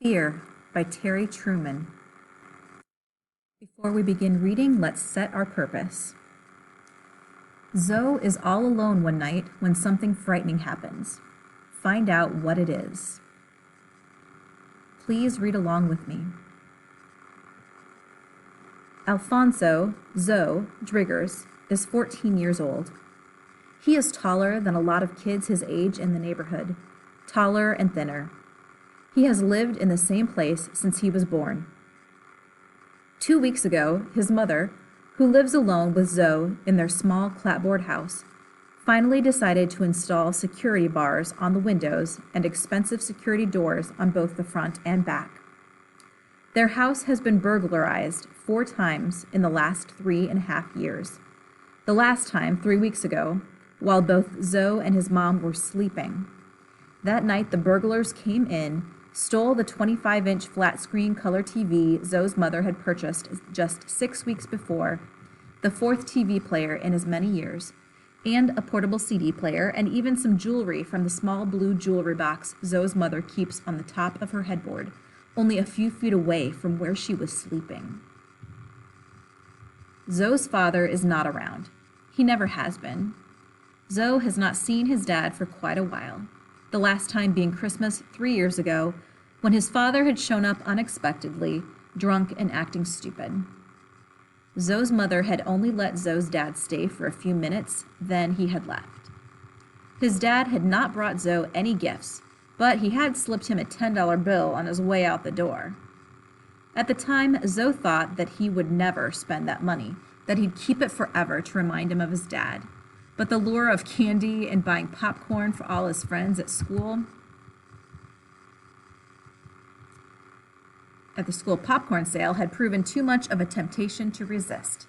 Fear by Terry Truman. Before we begin reading, let's set our purpose. Zoe is all alone one night when something frightening happens. Find out what it is. Please read along with me. Alfonso, Zoe, Driggers, is 14 years old. He is taller than a lot of kids his age in the neighborhood, taller and thinner. He has lived in the same place since he was born. 2 weeks ago, his mother, who lives alone with Zoe in their small clapboard house, finally decided to install security bars on the windows and expensive security doors on both the front and back. Their house has been burglarized 4 times in the last 3.5 years. The last time, 3 weeks ago, while both Zoe and his mom were sleeping. That night, the burglars came in, stole the 25-inch flat-screen color TV Zoe's mother had purchased just 6 weeks before, the 4th TV player in as many years, and a portable CD player, and even some jewelry from the small blue jewelry box Zoe's mother keeps on the top of her headboard, only a few feet away from where she was sleeping. Zoe's father is not around. He never has been. Zoe has not seen his dad for quite a while, the last time being Christmas 3 years ago, when his father had shown up unexpectedly, drunk and acting stupid. Zoe's mother had only let Zoe's dad stay for a few minutes, then he had left. His dad had not brought Zoe any gifts, but he had slipped him a $10 bill on his way out the door. At the time, Zoe thought that he would never spend that money, that he'd keep it forever to remind him of his dad. But the lure of candy and buying popcorn for all his friends at the school popcorn sale had proven too much of a temptation to resist.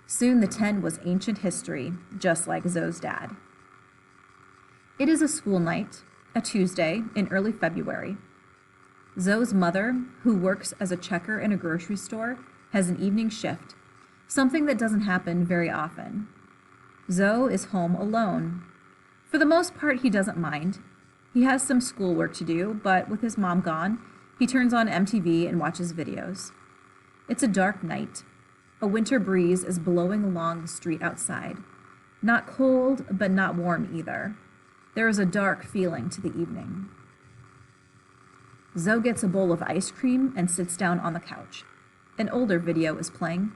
Soon the 10 was ancient history, just like Zoe's dad. It is a school night, a Tuesday in early February. Zoe's mother, who works as a checker in a grocery store, has an evening shift, something that doesn't happen very often. Zoe is home alone. For the most part, he doesn't mind. He has some schoolwork to do, but with his mom gone, he turns on MTV and watches videos. It's a dark night. A winter breeze is blowing along the street outside. Not cold, but not warm either. There is a dark feeling to the evening. Zoe gets a bowl of ice cream and sits down on the couch. An older video is playing.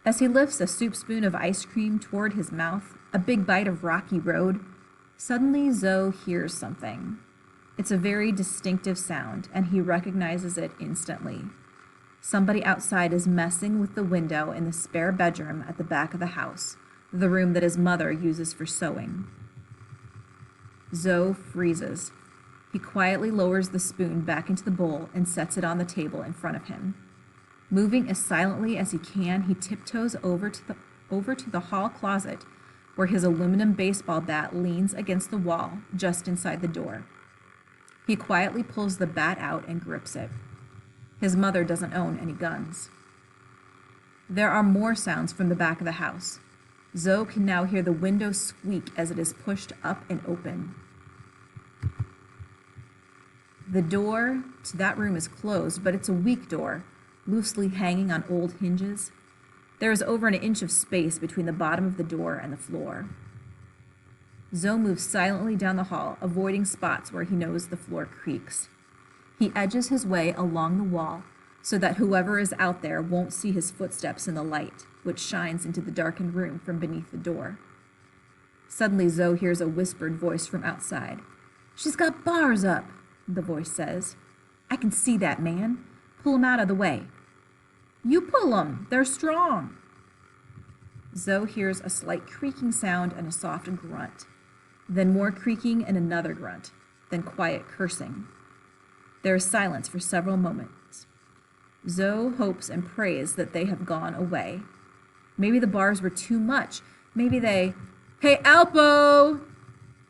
As he lifts a soup spoon of ice cream toward his mouth, a big bite of rocky road, suddenly Zoe hears something. It's a very distinctive sound, and he recognizes it instantly. Somebody outside is messing with the window in the spare bedroom at the back of the house, the room that his mother uses for sewing. Zoe freezes. He quietly lowers the spoon back into the bowl and sets it on the table in front of him. Moving as silently as he can, he tiptoes over to the hall closet where his aluminum baseball bat leans against the wall just inside the door. He quietly pulls the bat out and grips it. His mother doesn't own any guns. There are more sounds from the back of the house. Zoe can now hear the window squeak as it is pushed up and open. The door to that room is closed, but it's a weak door, loosely hanging on old hinges. There is over an inch of space between the bottom of the door and the floor. Zoe moves silently down the hall, avoiding spots where he knows the floor creaks. He edges his way along the wall so that whoever is out there won't see his footsteps in the light, which shines into the darkened room from beneath the door. Suddenly, Zoe hears a whispered voice from outside. "She's got bars up," the voice says. "I can see that, man. Pull 'em out of the way." "You pull 'em. They're strong." Zoe hears a slight creaking sound and a soft grunt, then more creaking and another grunt, then quiet cursing. There is silence for several moments. Zoe hopes and prays that they have gone away. Maybe the bars were too much. Maybe they... "Hey, Alpo!"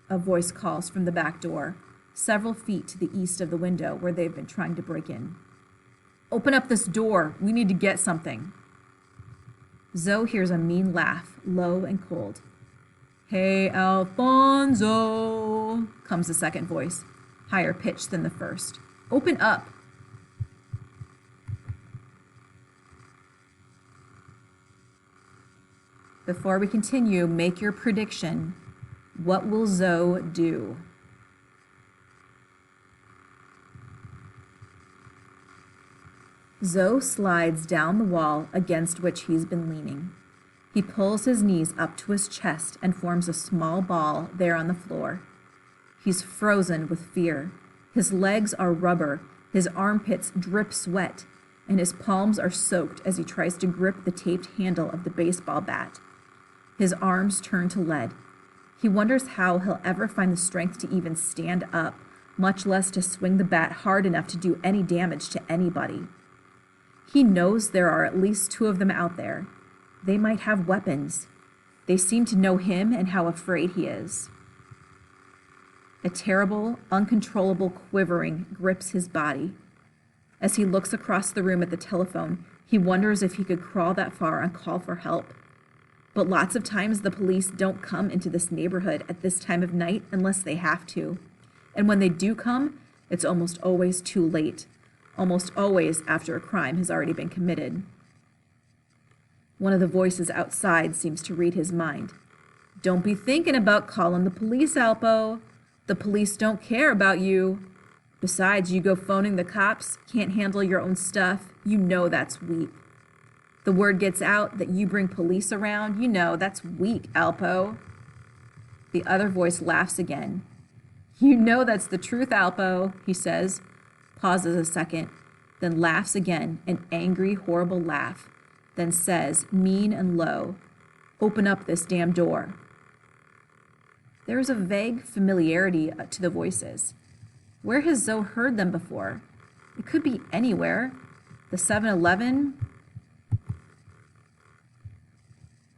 a voice calls from the back door, several feet to the east of the window where they've been trying to break in. "Open up this door. We need to get something." Zoe hears a mean laugh, low and cold. "Hey, Alfonso," comes the second voice, higher pitched than the first. "Open up." Before we continue, make your prediction. What will Zoe do? Zoe slides down the wall against which he's been leaning. He pulls his knees up to his chest and forms a small ball there on the floor. He's frozen with fear. His legs are rubber, his armpits drip sweat, and his palms are soaked as he tries to grip the taped handle of the baseball bat. His arms turn to lead. He wonders how he'll ever find the strength to even stand up, much less to swing the bat hard enough to do any damage to anybody. He knows there are at least 2 of them out there. They might have weapons. They seem to know him and how afraid he is. A terrible, uncontrollable quivering grips his body. As he looks across the room at the telephone, he wonders if he could crawl that far and call for help. But lots of times the police don't come into this neighborhood at this time of night unless they have to. And when they do come, it's almost always too late. Almost always after a crime has already been committed. One of the voices outside seems to read his mind. Don't be thinking about calling the police, Alpo. The police don't care about you. Besides, you go phoning the cops, can't handle your own stuff. You know that's weak. The word gets out that you bring police around. You know that's weak, Alpo. The other voice laughs again. You know that's the truth, Alpo, he says, pauses a second, then laughs again, an angry, horrible laugh, then says, mean and low, open up this damn door. There is a vague familiarity to the voices. Where has Zoe heard them before? It could be anywhere. The 7-Eleven,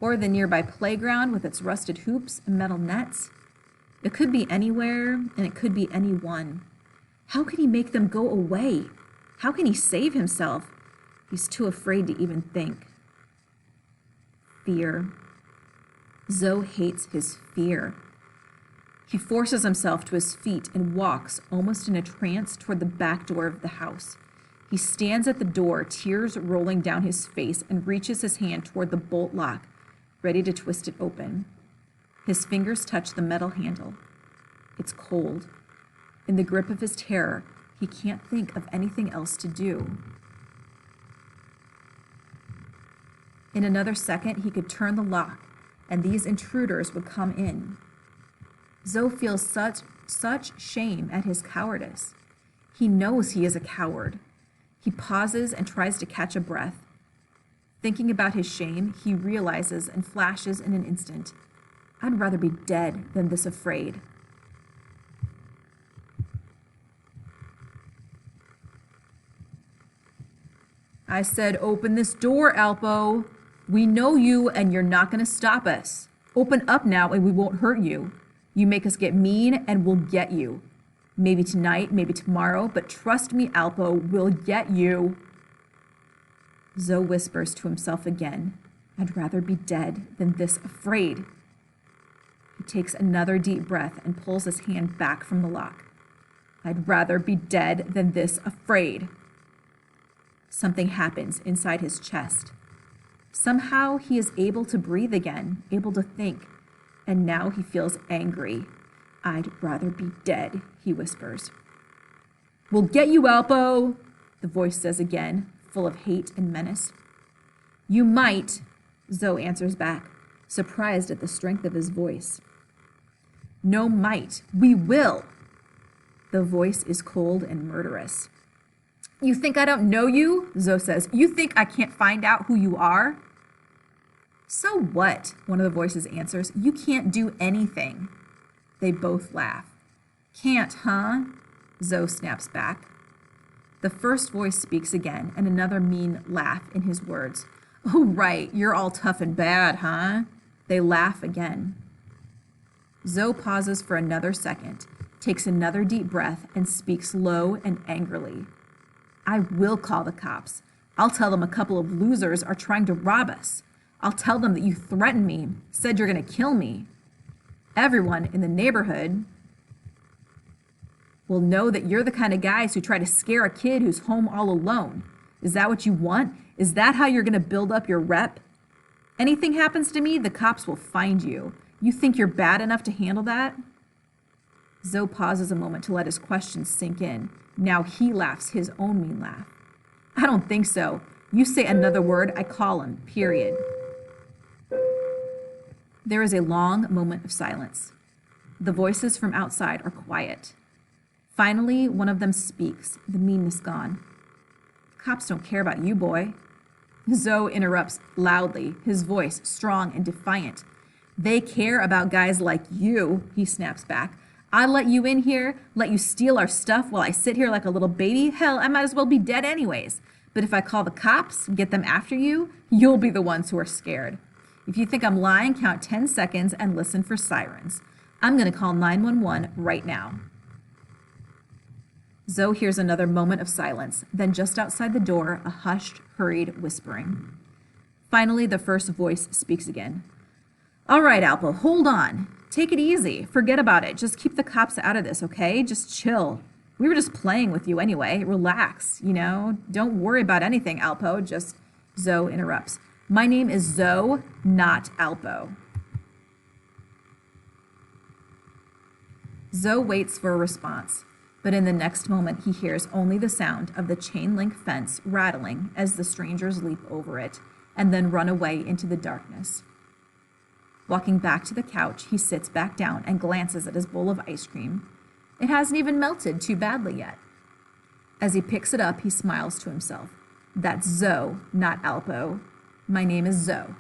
or the nearby playground with its rusted hoops and metal nets. It could be anywhere, and it could be anyone. How can he make them go away? How can he save himself? He's too afraid to even think. Fear. Zoe hates his fear. He forces himself to his feet and walks, almost in a trance, toward the back door of the house. He stands at the door, tears rolling down his face, and reaches his hand toward the bolt lock, ready to twist it open. His fingers touch the metal handle. It's cold. In the grip of his terror, he can't think of anything else to do. In another second, he could turn the lock, and these intruders would come in. Zoe feels such shame at his cowardice. He knows he is a coward. He pauses and tries to catch a breath. Thinking about his shame, he realizes and flashes in an instant, I'd rather be dead than this afraid. I said, open this door, Alpo. We know you and you're not going to stop us. Open up now and we won't hurt you. You make us get mean and we'll get you. Maybe tonight, maybe tomorrow, but trust me, Alpo, we'll get you. Zoe whispers to himself again, I'd rather be dead than this afraid. He takes another deep breath and pulls his hand back from the lock. I'd rather be dead than this afraid. Something happens inside his chest. Somehow he is able to breathe again, able to think, and now he feels angry. I'd rather be dead, he whispers. We'll get you, Alpo, the voice says again, full of hate and menace. You might, Zoe answers back, surprised at the strength of his voice. No might, we will. The voice is cold and murderous. You think I don't know you? Zoe says. You think I can't find out who you are? So what? One of the voices answers. You can't do anything. They both laugh. Can't, huh? Zoe snaps back. The first voice speaks again, and another mean laugh in his words. Oh, right, you're all tough and bad, huh? They laugh again. Zoe pauses for another second, takes another deep breath, and speaks low and angrily. I will call the cops. I'll tell them a couple of losers are trying to rob us. I'll tell them that you threatened me, said you're going to kill me. Everyone in the neighborhood will know that you're the kind of guys who try to scare a kid who's home all alone. Is that what you want? Is that how you're going to build up your rep? Anything happens to me, the cops will find you. You think you're bad enough to handle that? Zoe pauses a moment to let his questions sink in. Now he laughs his own mean laugh. I don't think so. You say another word, I call him, period. There is a long moment of silence. The voices from outside are quiet. Finally, one of them speaks, the meanness gone. Cops don't care about you, boy. Zoe interrupts loudly, his voice strong and defiant. They care about guys like you, he snaps back. I let you in here, let you steal our stuff while I sit here like a little baby. Hell, I might as well be dead anyways. But if I call the cops and get them after you, you'll be the ones who are scared. If you think I'm lying, count 10 seconds and listen for sirens. I'm going to call 911 right now. Zoe hears another moment of silence. Then just outside the door, a hushed, hurried whispering. Finally, the first voice speaks again. All right, Alpo, hold on. Take it easy. Forget about it. Just keep the cops out of this, okay? Just chill. We were just playing with you anyway. Relax, you know? Don't worry about anything, Alpo. Just... Zoe interrupts. My name is Zoe, not Alpo. Zoe waits for a response, but in the next moment he hears only the sound of the chain link fence rattling as the strangers leap over it and then run away into the darkness. Walking back to the couch, he sits back down and glances at his bowl of ice cream. It hasn't even melted too badly yet. As he picks it up, he smiles to himself. That's Zoe, not Alpo. My name is Zoe.